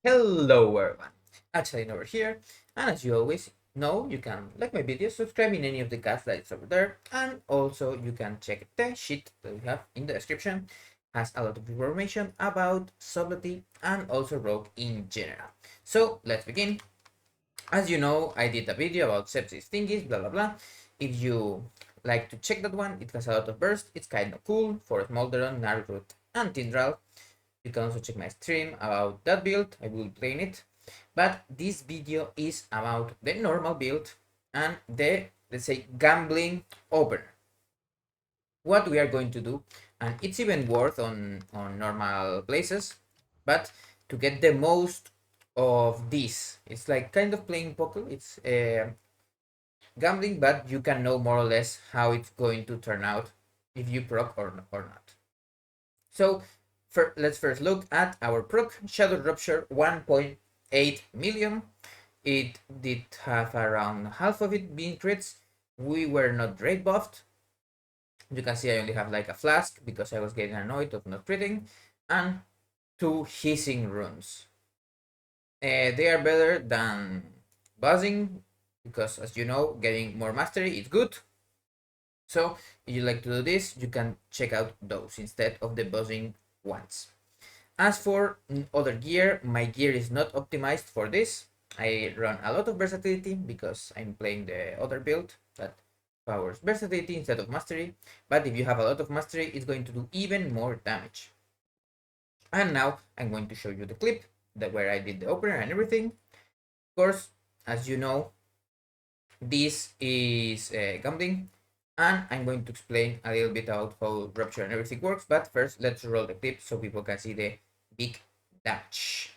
Hello everyone, Hachadino over here, and as you always know, you can like my videos, subscribe in any of the gaslights over there, and also you can check the sheet that we have in the description. Has a lot of information about subtlety and also rogue in general. So let's begin. As you know, I did a video about sepsis thingies, blah blah blah. If you like to check that one, it has a lot of burst. It's kind of cool for Smolderon, Naruto, and Tindral. You can also check my stream about that build. I will play in it. But this video is about the normal build and the, let's say, gambling opener. What we are going to do, and it's even worth on normal places, but to get the most of this, it's like kind of playing poker. It's gambling, but you can know more or less how it's going to turn out if you proc or not. So let's first look at our proc Shadow Rupture 1.8 million. It did have around half of it being crits. We were not rate buffed. You can see I only have like a flask because I was getting annoyed of not critting, and two hissing runes. They are better than buzzing because, as you know, getting more mastery is good. So if you like to do this, you can check out those instead of the buzzing ones. As for other gear, my gear is not optimized for this. I run a lot of versatility because I'm playing the other build that powers versatility instead of mastery. But if you have a lot of mastery, it's going to do even more damage. And now I'm going to show you the clip that where I did the opener and everything. Of course, as you know, this is gambling, and I'm going to explain a little bit about how rupture and everything works. But first, let's roll the clip so people can see the big damage.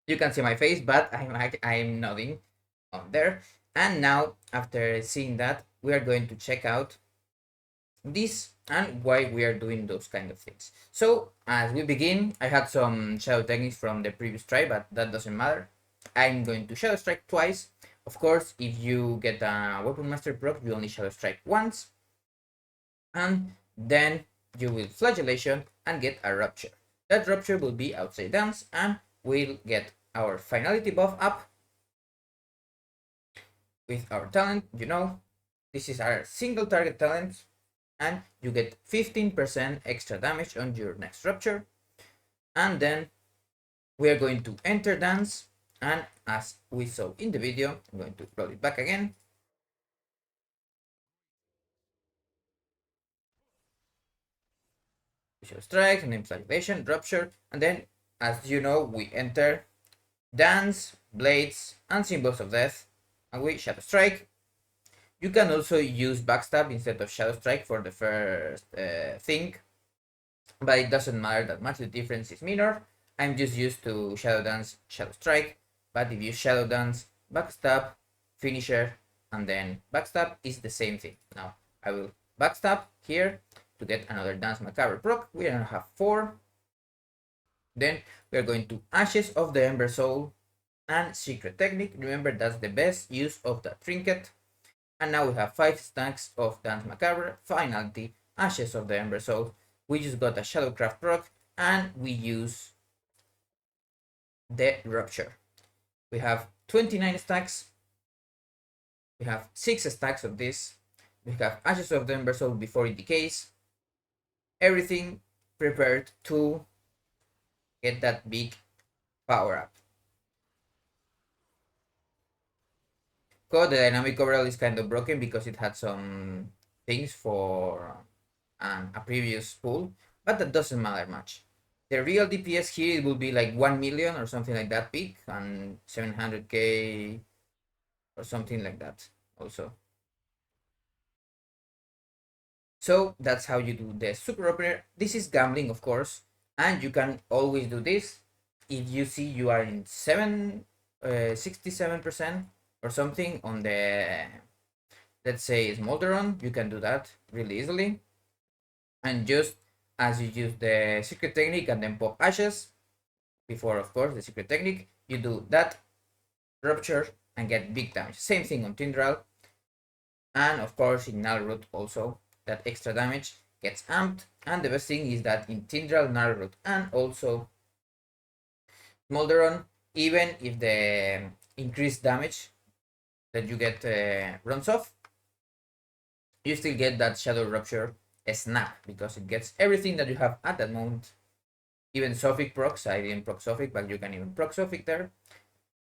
You can see my face, but I'm nodding on there. And now, after seeing that, we are going to check out this and why we are doing those kind of things. So as we begin, I had some shadow techniques from the previous try, but that doesn't matter. I'm going to shadow strike twice. Of course, if you get a weapon master proc, you only shadow strike once, and then you will flagellation and get a rupture. That rupture will be outside dance, and we'll get our finality buff up with our talent. You know, this is our single target talent, and you get 15% extra damage on your next rupture. And then we are going to enter dance, and as we saw in the video, I'm going to roll it back again. Visual strike, and then flagellation, rupture, and then, as you know, we enter dance, blades, and symbols of death, and we shadow strike. You can also use backstab instead of shadow strike for the first thing, but it doesn't matter that much. The difference is minor. I'm just used to shadow dance, shadow strike, but if you shadow dance, backstab, finisher, and then backstab is the same thing. Now I will backstab here to get another dance macabre proc. We are gonna have 4. Then we are going to Ashes of the Ember Soul and Secret Technique. Remember, that's the best use of that trinket. And now we have 5 stacks of Dance Macabre, Finality, Ashes of the Ember Soul. We just got a Shadowcraft proc, and we use the Rupture. We have 29 stacks. We have 6 stacks of this. We have Ashes of the Ember Soul before it decays. Everything prepared to get that big power up. Code, the dynamic overall is kind of broken because it had some things for a previous pool, but that doesn't matter much. The real DPS here will be like 1 million or something like that peak and 700k or something like that also. So that's how you do the super opener. This is gambling, of course, and you can always do this if you see you are in 67% or something on the, let's say, Smolderon. You can do that really easily, and just as you use the secret technique and then pop ashes before, of course, the secret technique, you do that rupture and get big damage. Same thing on Tindral, and of course in Nullroot also, that extra damage gets amped. And the best thing is that in Tindral, Nullroot, and also Smolderon, even if the increased damage that you get runs off, you still get that Shadow Rupture snap because it gets everything that you have at that moment. Even Sophic procs, I didn't proc Sophic, but you can even proc Sophic there,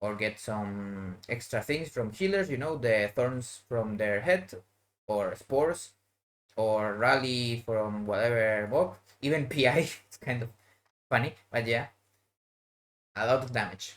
or get some extra things from healers, you know, the thorns from their head, or spores, or rally from whatever mob, even PI. It's kind of funny, but yeah, a lot of damage.